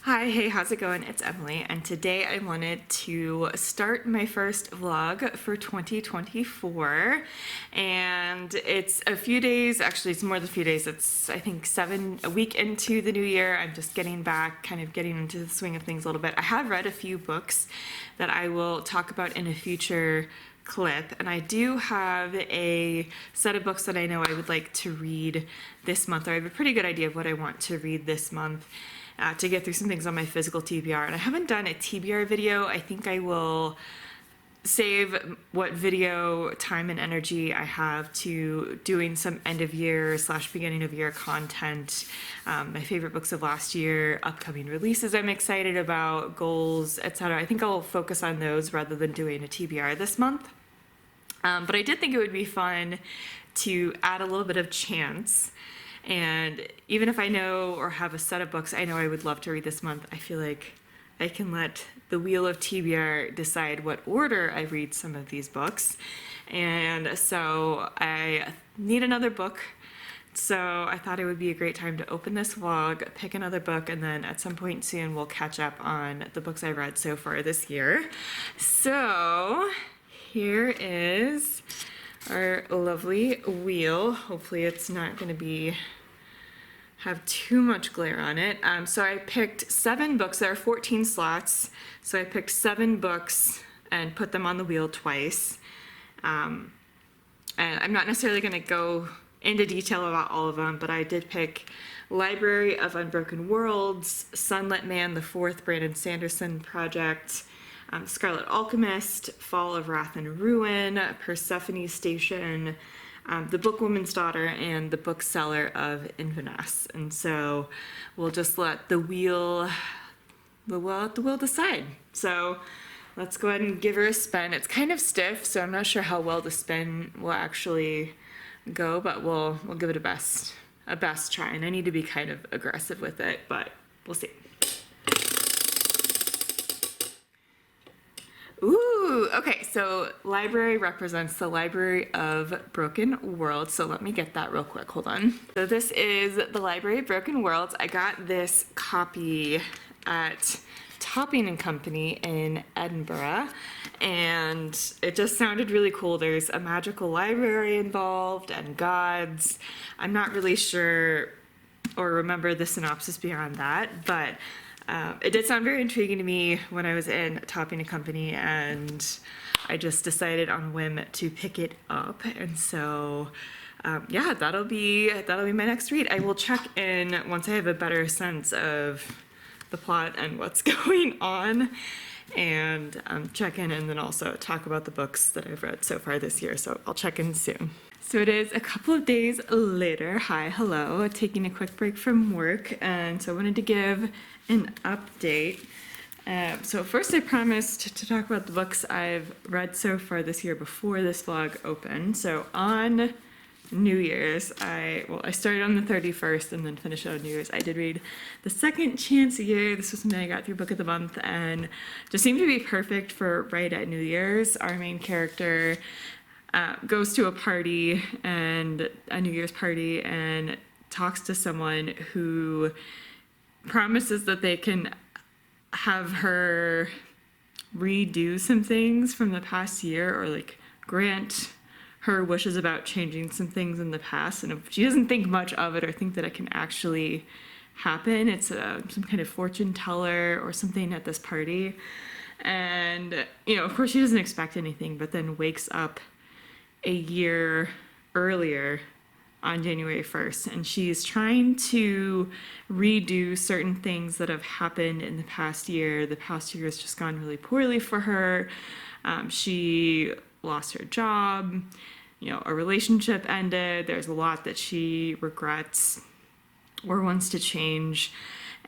Hi, hey, how's it going? It's Emily, and today I wanted to start my first vlog for 2024, and it's a few days, actually it's more than a few days, it's I think a week into the new year. I'm just getting back, kind of getting into the swing of things a little bit. I have read a few books that I will talk about in a future clip, and I do have a set of books that I know I would like to read this month, or I have a pretty good idea of what I want to read this month. To get through some things on my physical TBR. And I haven't done a TBR video. I think I will save what video time and energy I have to doing some end of year / beginning of year content, my favorite books of last year, upcoming releases I'm excited about, goals, etc. I think I'll focus on those rather than doing a TBR this month. But I did think it would be fun to add a little bit of chance. And even if I know or have a set of books I know I would love to read this month, I feel like I can let the wheel of TBR decide what order I read some of these books. And so I need another book. So I thought it would be a great time to open this vlog, pick another book, and then at some point soon we'll catch up on the books I read so far this year. So here is our lovely wheel. Hopefully it's not going to have too much glare on it. So I picked 7 books. There are 14 slots. So I picked 7 books and put them on the wheel twice. And I'm not necessarily going to go into detail about all of them, but I did pick Library of Unbroken Worlds, Sunlit Man, the 4th Brandon Sanderson project, Scarlet Alchemist, Fall of Wrath and Ruin, Persephone Station, The Bookwoman's Daughter, and The Bookseller of Inverness. And so we'll just let the wheel decide. So let's go ahead and give her a spin. It's kind of stiff, so I'm not sure how well the spin will actually go, but we'll give it a best try. And I need to be kind of aggressive with it, but we'll see. Ooh, okay, so library represents the Library of Broken Worlds. So let me get that real quick, hold on. So this is the Library of Broken Worlds. I got this copy at Topping and Company in Edinburgh, and it just sounded really cool. There's a magical library involved and gods. I'm not really sure or remember the synopsis beyond that, but it did sound very intriguing to me when I was in Topping and Company, and I just decided on a whim to pick it up. And so, yeah, that'll be my next read. I will check in once I have a better sense of the plot and what's going on, and check in and then also talk about the books that I've read so far this year. So I'll check in soon. So it is a couple of days later. Hi, hello, taking a quick break from work, and so I wanted to give an update. So first I promised to talk about the books I've read so far this year before this vlog opened. So on New Year's, I started on the 31st and then finished on New Year's. I did read The Second Chance Year. This was something I got through Book of the Month and just seemed to be perfect for right at New Year's. Our main character goes to a party, and a New Year's party, and talks to someone who promises that they can have her redo some things from the past year, or like grant her wishes about changing some things in the past. And if she doesn't think much of it or think that it can actually happen, it's some kind of fortune teller or something at this party. And, of course she doesn't expect anything, but then wakes up a year earlier on January 1st, and she's trying to redo certain things that have happened in the past year. The past year has just gone really poorly for her. She lost her job, a relationship ended. There's a lot that she regrets or wants to change.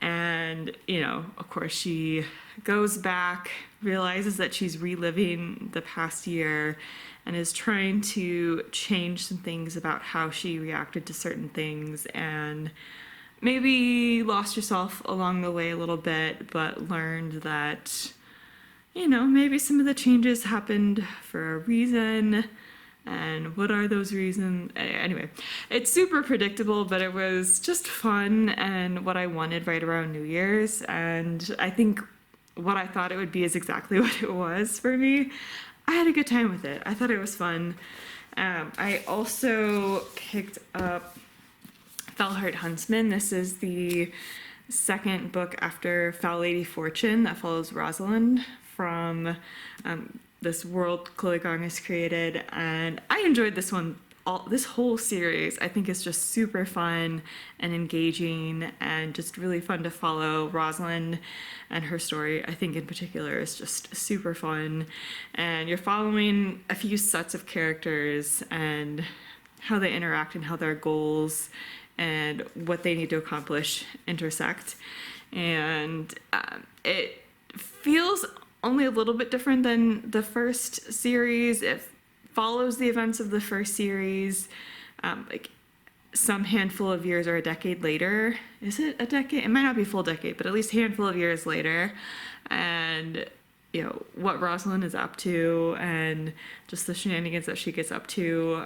And, of course she goes back, realizes that she's reliving the past year, and is trying to change some things about how she reacted to certain things, and maybe lost herself along the way a little bit, but learned that, maybe some of the changes happened for a reason, And what are those reasons? Anyway, it's super predictable, but it was just fun and what I wanted right around New Year's. And I think what I thought it would be is exactly what it was for me. I had a good time with it. I thought it was fun. I also picked up Fellheart Huntsman. This is the second book after Foul Lady Fortune that follows Rosalind from this world Chloe Gong has created, and I enjoyed this one. This whole series I think is just super fun and engaging and just really fun to follow. Rosalind and her story, I think in particular, is just super fun, and you're following a few sets of characters and how they interact and how their goals and what they need to accomplish intersect. And it feels only a little bit different than the first series. It follows the events of the first series, like some handful of years or a decade later. Is it a decade? It might not be a full decade, but at least a handful of years later. And you know what Rosalind is up to, and just the shenanigans that she gets up to,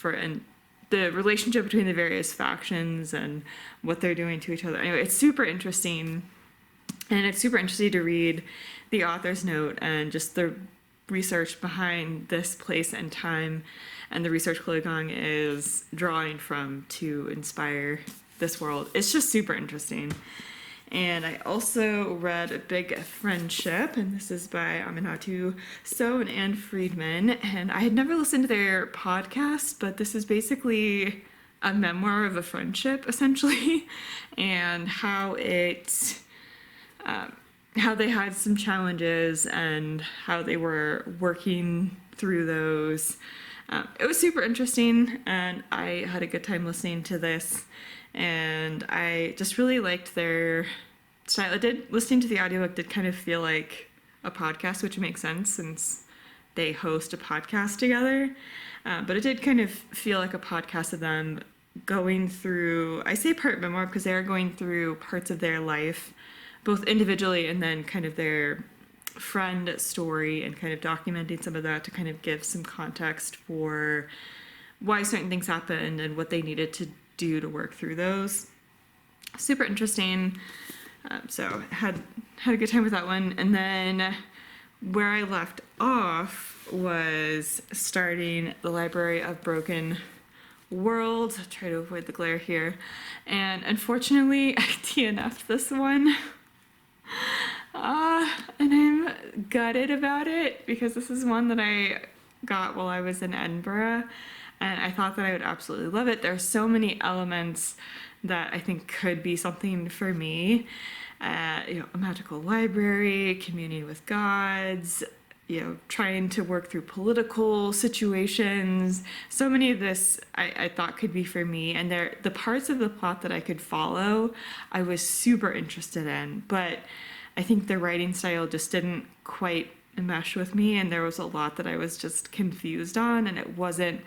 and the relationship between the various factions and what they're doing to each other. Anyway, it's super interesting, and it's super interesting to read the author's note and just the research behind this place and time, and the research Chloe Gong is drawing from to inspire this world. It's just super interesting. And I also read A Big Friendship, and this is by Aminatu So and Anne Friedman. And I had never listened to their podcast, but this is basically a memoir of a friendship, essentially, and how they had some challenges and how they were working through those. It was super interesting, and I had a good time listening to this. And I just really liked their style. Listening to the audiobook did kind of feel like a podcast, which makes sense since they host a podcast together. But it did kind of feel like a podcast of them going through, I say part memoir because they are going through parts of their life, both individually and then kind of their friend story, and kind of documenting some of that to kind of give some context for why certain things happened and what they needed to do to work through those. Super interesting. So had a good time with that one. And then where I left off was starting the Library of Broken Worlds. I'll try to avoid the glare here. And unfortunately, I DNF'd this one. And I'm gutted about it because this is one that I got while I was in Edinburgh, and I thought that I would absolutely love it. There are so many elements that I think could be something for me. A magical library, communing with gods, trying to work through political situations. So many of this I thought could be for me, and the parts of the plot that I could follow, I was super interested in, but I think the writing style just didn't quite mesh with me, and there was a lot that I was just confused on, and it wasn't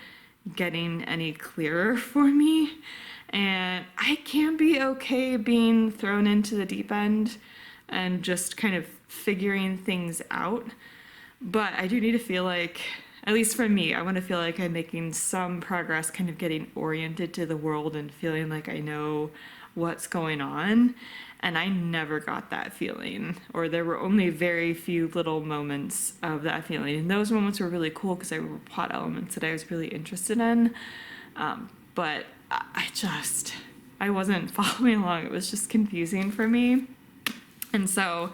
getting any clearer for me. And I can be okay being thrown into the deep end and just kind of figuring things out, but I do need to feel like, at least for me, I want to feel like I'm making some progress, kind of getting oriented to the world and feeling like I know what's going on. And I never got that feeling, or there were only very few little moments of that feeling. And those moments were really cool because they were plot elements that I was really interested in. But I wasn't following along. It was just confusing for me. And so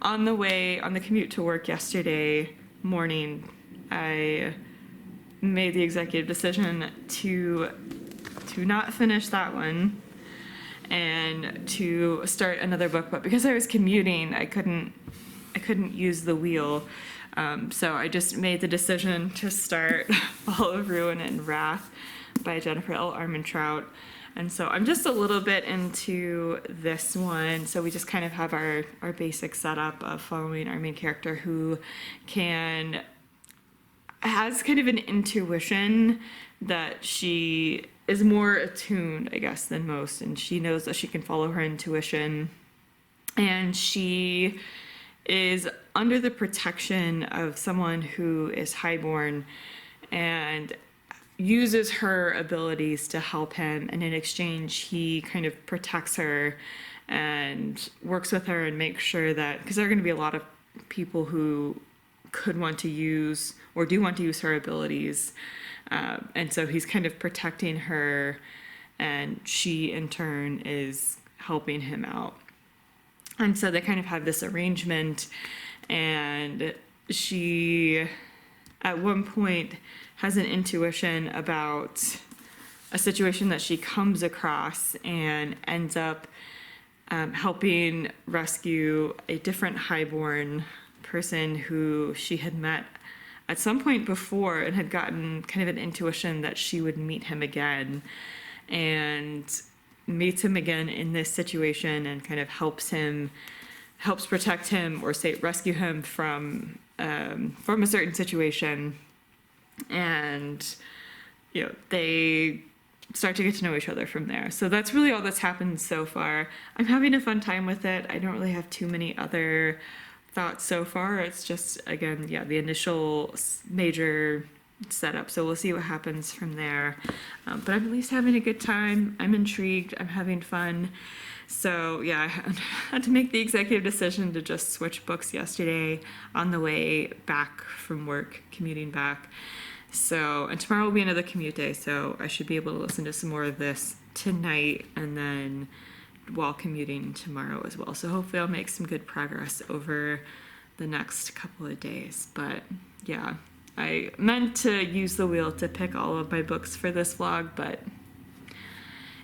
on the commute to work yesterday morning, I made the executive decision to not finish that one and to start another book. But because I was commuting, I couldn't use the wheel. So I just made the decision to start Fall of Ruin and Wrath by Jennifer L. Armentrout. And so I'm just a little bit into this one. So we just kind of have our basic setup of following our main character, who has kind of an intuition that she is more attuned, I guess, than most. And she knows that she can follow her intuition. And she is under the protection of someone who is highborn, and uses her abilities to help him, and in exchange he kind of protects her and works with her and makes sure that, because there are going to be a lot of people who could want to use or do want to use her abilities, and so he's kind of protecting her, and she in turn is helping him out. And so they kind of have this arrangement, and she at one point has an intuition about a situation that she comes across and ends up helping rescue a different highborn person who she had met at some point before and had gotten kind of an intuition that she would meet him again, and meets him again in this situation and kind of helps protect him, or say rescue him from a certain situation. And they start to get to know each other from there. So that's really all that's happened so far. I'm having a fun time with it. I don't really have too many other thoughts so far. It's just, again, the initial major setup. So we'll see what happens from there. But I'm at least having a good time. I'm intrigued. I'm having fun. So I had to make the executive decision to just switch books yesterday on the way back from work, commuting back. So, and tomorrow will be another commute day, so I should be able to listen to some more of this tonight and then while commuting tomorrow as well. So hopefully I'll make some good progress over the next couple of days. But I meant to use the wheel to pick all of my books for this vlog, but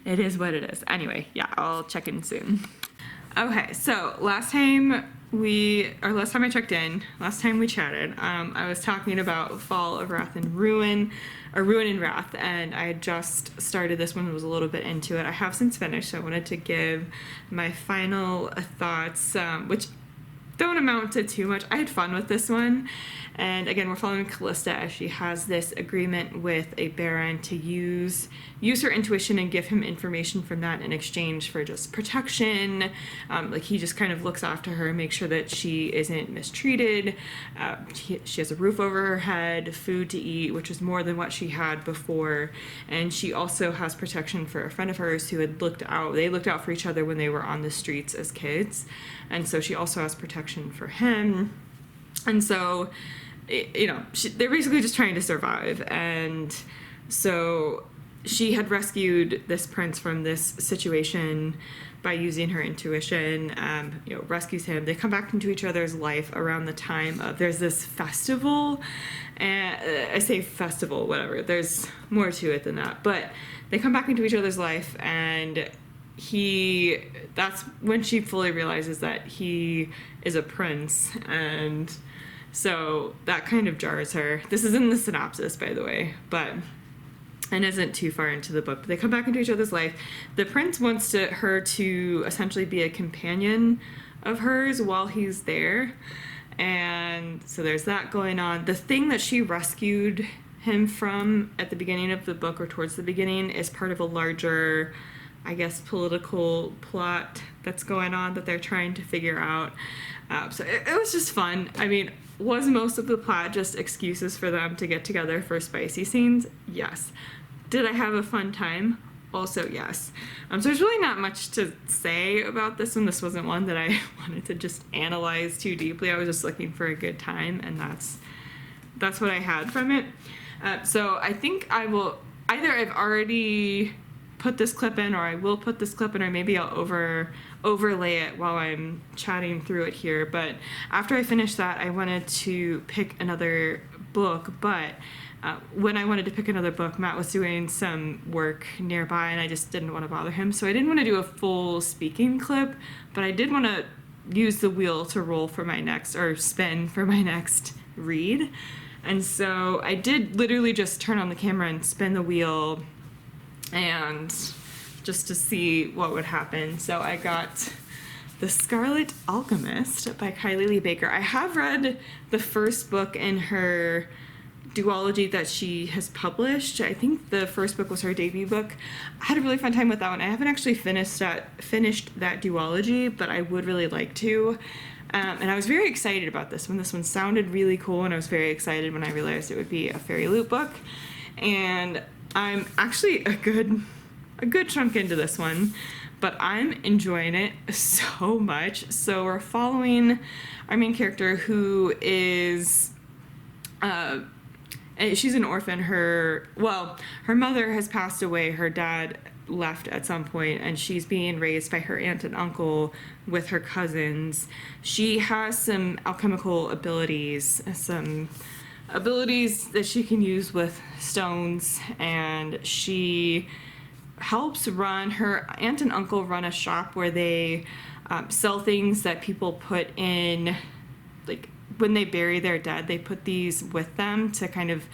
it is what it is. Anyway, I'll check in soon. Okay, so last time I checked in, last time we chatted, I was talking about Fall of Wrath and Ruin, or Ruin and Wrath, and I had just started this one, was a little bit into it. I have since finished, so I wanted to give my final thoughts, which don't amount to too much. I had fun with this one. And again, we're following Callista as she has this agreement with a Baron to use her intuition and give him information from that in exchange for just protection. Like he just kind of looks after her, makes sure that she isn't mistreated. She has a roof over her head, food to eat, which is more than what she had before. And she also has protection for a friend of hers who had looked out for each other when they were on the streets as kids. And so she also has protection for him. And so, they're basically just trying to survive. And so she had rescued this prince from this situation by using her intuition, rescues him. They come back into each other's life around the time of, there's this festival, and I say festival, whatever, there's more to it than that, but they come back into each other's life, and that's when she fully realizes that he is a prince, and so that kind of jars her. This is in the synopsis, by the way, and isn't too far into the book. But they come back into each other's life. The prince wants her to essentially be a companion of hers while he's there, and so there's that going on. The thing that she rescued him from at the beginning of the book, or towards the beginning, is part of a larger, I guess, political plot that's going on that they're trying to figure out. So it was just fun. I mean, was most of the plot just excuses for them to get together for spicy scenes? Yes. Did I have a fun time? Also, yes. So there's really not much to say about this one. This wasn't one that I wanted to just analyze too deeply. I was just looking for a good time, and that's what I had from it. So I think I will, either I've already put this clip in, or I will put this clip in, or maybe I'll overlay it while I'm chatting through it here. But after I finish that, I wanted to pick another book, but when I wanted to pick another book, Matt was doing some work nearby, and I just didn't want to bother him, so I didn't want to do a full speaking clip, but I did want to use the wheel to roll for my next, or spin for my next read. And so I did literally just turn on the camera and spin the wheel, and just to see what would happen. So I got The Scarlet Alchemist by Kylie Lee Baker. I have read the first book in her duology that she has published. I think the first book was her debut book. I had a really fun time with that one. I haven't actually finished that duology, but I would really like to. And I was very excited about this one. This one sounded really cool, and I was very excited when I realized it would be a fairy loot book. And I'm actually a good chunk into this one, but I'm enjoying it so much. So we're following our main character, who is she's an orphan. Her mother has passed away. Her dad left at some point, and she's being raised by her aunt and uncle with her cousins. She has some alchemical abilities, some abilities that she can use with stones, and she helps run, her aunt and uncle run a shop where they sell things that people put in, like when they bury their dead, they put these with them to kind of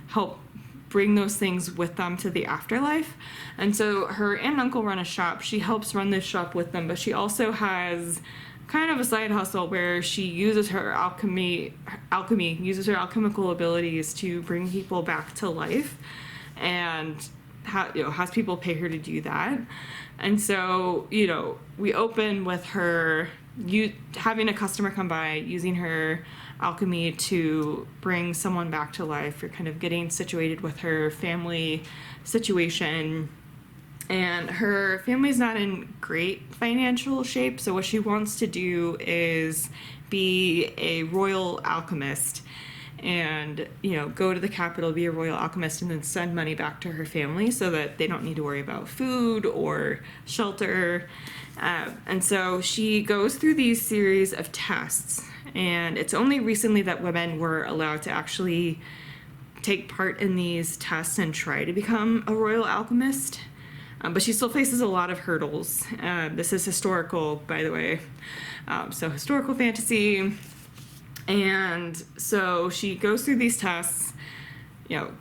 help bring those things with them to the afterlife. And so her aunt and uncle run a shop. She helps run this shop with them, but she also has kind of a side hustle where she uses her uses her alchemical abilities to bring people back to life, and has people pay her to do that. And so, we open with her having a customer come by, using her alchemy to bring someone back to life, or kind of getting situated with her family situation. And her family's not in great financial shape, so what she wants to do is be a royal alchemist and, go to the capital, be a royal alchemist, and then send money back to her family so that they don't need to worry about food or shelter. And so she goes through these series of tests, and it's only recently that women were allowed to actually take part in these tests and try to become a royal alchemist. But she still faces a lot of hurdles. This is historical, by the way. So historical fantasy. And so she goes through these tests,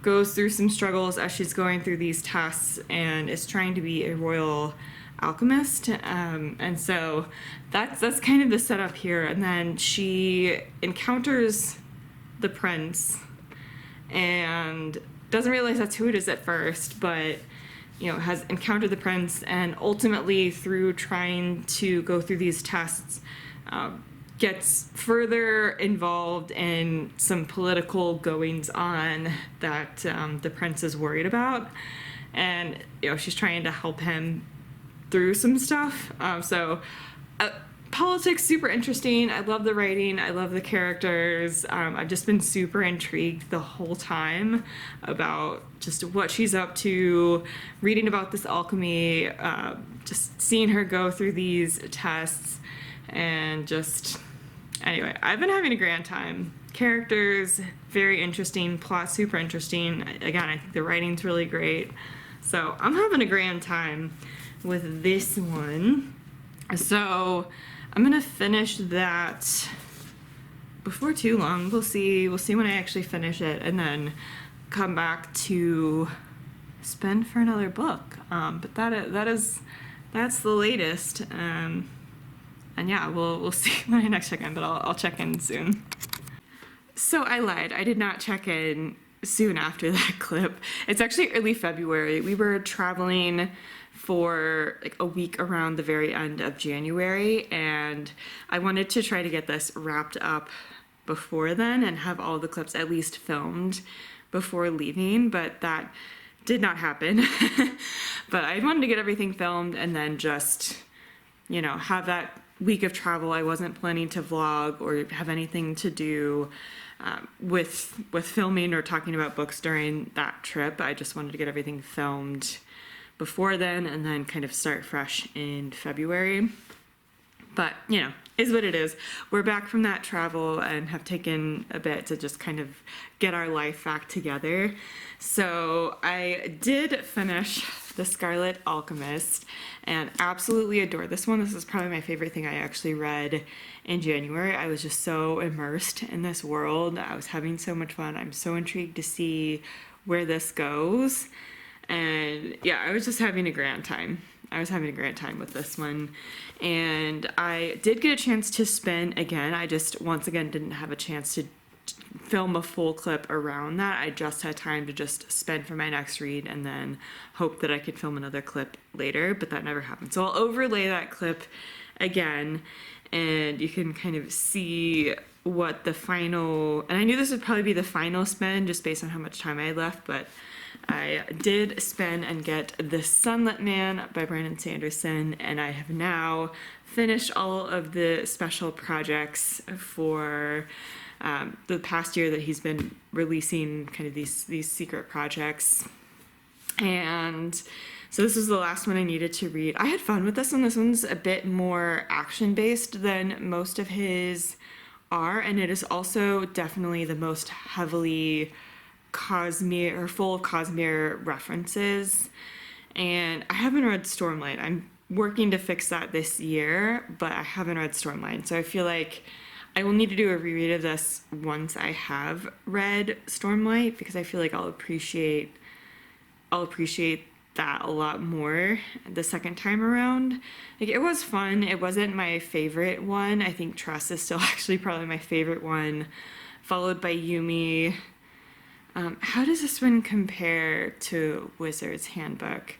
goes through some struggles as she's going through these tests, and is trying to be a royal alchemist. And so that's kind of the setup here. And then she encounters the prince and doesn't realize that's who it is at first, but has encountered the prince, and ultimately through trying to go through these tests, gets further involved in some political goings on that the prince is worried about, and she's trying to help him through some stuff. Politics, super interesting. I love the writing. I love the characters. I've just been super intrigued the whole time about just what she's up to, reading about this alchemy, just seeing her go through these tests, and anyway, I've been having a grand time. Characters, very interesting. Plot, super interesting. Again, I think the writing's really great. So I'm having a grand time with this one. So I'm gonna finish that before too long. We'll see when I actually finish it, and then come back to spend for another book. But that's the latest. And yeah, we'll see when I next check in, but I'll check in soon. So I lied. I did not check in soon after that clip. It's actually early February. We were traveling for like a week around the very end of January, and I wanted to try to get this wrapped up before then and have all the clips at least filmed before leaving, but that did not happen. But I wanted to get everything filmed and then just, have that week of travel. I wasn't planning to vlog or have anything to do with filming or talking about books during that trip. I just wanted to get everything filmed before then and then kind of start fresh in February. But, is what it is. We're back from that travel and have taken a bit to just kind of get our life back together. So I did finish The Scarlet Alchemist and absolutely adore this one. This is probably my favorite thing I actually read in January. I was just so immersed in this world. I was having so much fun. I'm so intrigued to see where this goes. And yeah, I was just having a grand time. I was having a great time with this one. And I did get a chance to spin again. I just, once again, didn't have a chance to film a full clip around that. I just had time to just spend for my next read and then hope that I could film another clip later, but that never happened. So I'll overlay that clip again, and you can kind of see what the final, and I knew this would probably be the final spin just based on how much time I had left, but I did spin and get The Sunlit Man by Brandon Sanderson, and I have now finished all of the special projects for the past year that he's been releasing kind of these secret projects. And so this was the last one I needed to read. I had fun with this one. This one's a bit more action-based than most of his are, and it is also definitely the most heavily Cosmere, or full of Cosmere references. And I haven't read Stormlight. I'm working to fix that this year, but I haven't read Stormlight. So I feel like I will need to do a reread of this once I have read Stormlight, because I feel like I'll appreciate that a lot more the second time around. Like, it was fun. It wasn't my favorite one. I think Trust is still actually probably my favorite one, followed by Yumi. How does this one compare to Wizard's Handbook?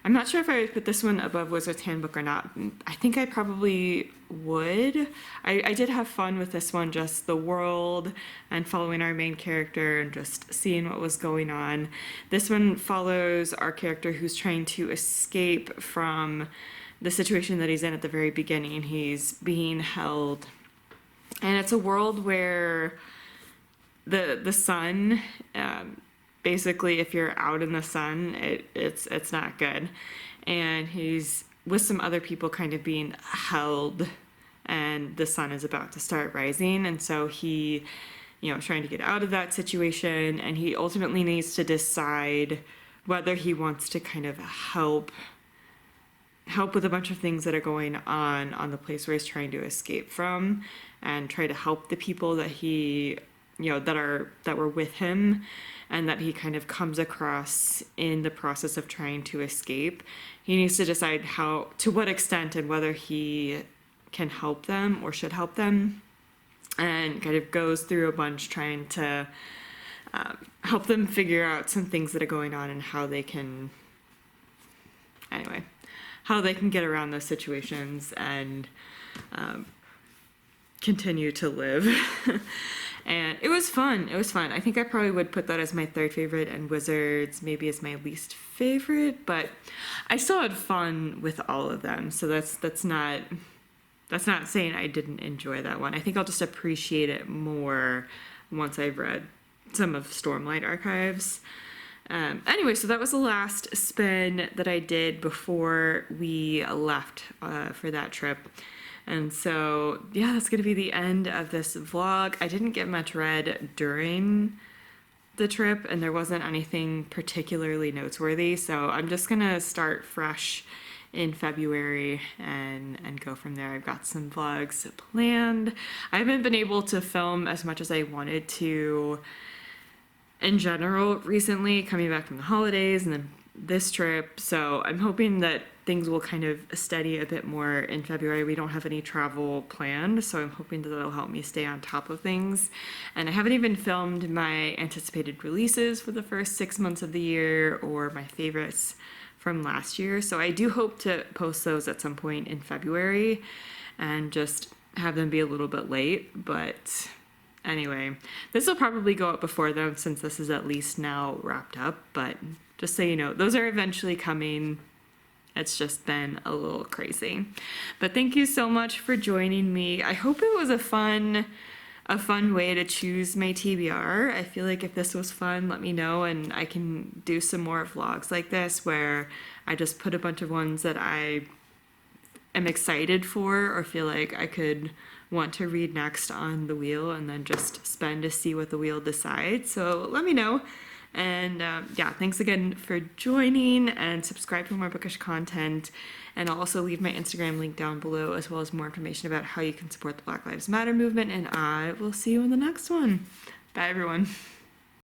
I'm not sure if I would put this one above Wizard's Handbook or not. I think I probably would. I did have fun with this one, just the world and following our main character and just seeing what was going on. This one follows our character who's trying to escape from the situation that he's in at the very beginning. He's being held, and it's a world where the sun, basically, if you're out in the sun, it's not good. And he's with some other people kind of being held, and the sun is about to start rising. And so he, trying to get out of that situation, and he ultimately needs to decide whether he wants to kind of help with a bunch of things that are going on the place where he's trying to escape from, and try to help the people that he that were with him and that he kind of comes across in the process of trying to escape. He needs to decide to what extent and whether he can help them or should help them, and kind of goes through a bunch trying to help them figure out some things that are going on and how they can get around those situations and continue to live. And it was fun. I think I probably would put that as my third favorite, and Wizards maybe as my least favorite, but I still had fun with all of them. So that's not saying I didn't enjoy that one. I think I'll just appreciate it more once I've read some of Stormlight Archives. Anyway, so that was the last spin that I did before we left for that trip. And so, yeah, that's going to be the end of this vlog. I didn't get much read during the trip, and there wasn't anything particularly noteworthy. So I'm just going to start fresh in February and go from there. I've got some vlogs planned. I haven't been able to film as much as I wanted to in general recently, coming back from the holidays and then this trip. So I'm hoping that things will kind of steady a bit more in February. We don't have any travel planned, so I'm hoping that that'll help me stay on top of things. And I haven't even filmed my anticipated releases for the first 6 months of the year or my favorites from last year. So I do hope to post those at some point in February and just have them be a little bit late. But anyway, this will probably go up before them since this is at least now wrapped up. But just so you know, those are eventually coming. It's just been a little crazy. But thank you so much for joining me. I hope it was a fun way to choose my TBR. I feel like if this was fun, let me know, and I can do some more vlogs like this where I just put a bunch of ones that I am excited for or feel like I could want to read next on the wheel, and then just spend to see what the wheel decides. So let me know. And yeah, thanks again for joining, and subscribe for more bookish content. And I'll also leave my Instagram link down below, as well as more information about how you can support the Black Lives Matter movement. And I will see you in the next one. Bye, everyone.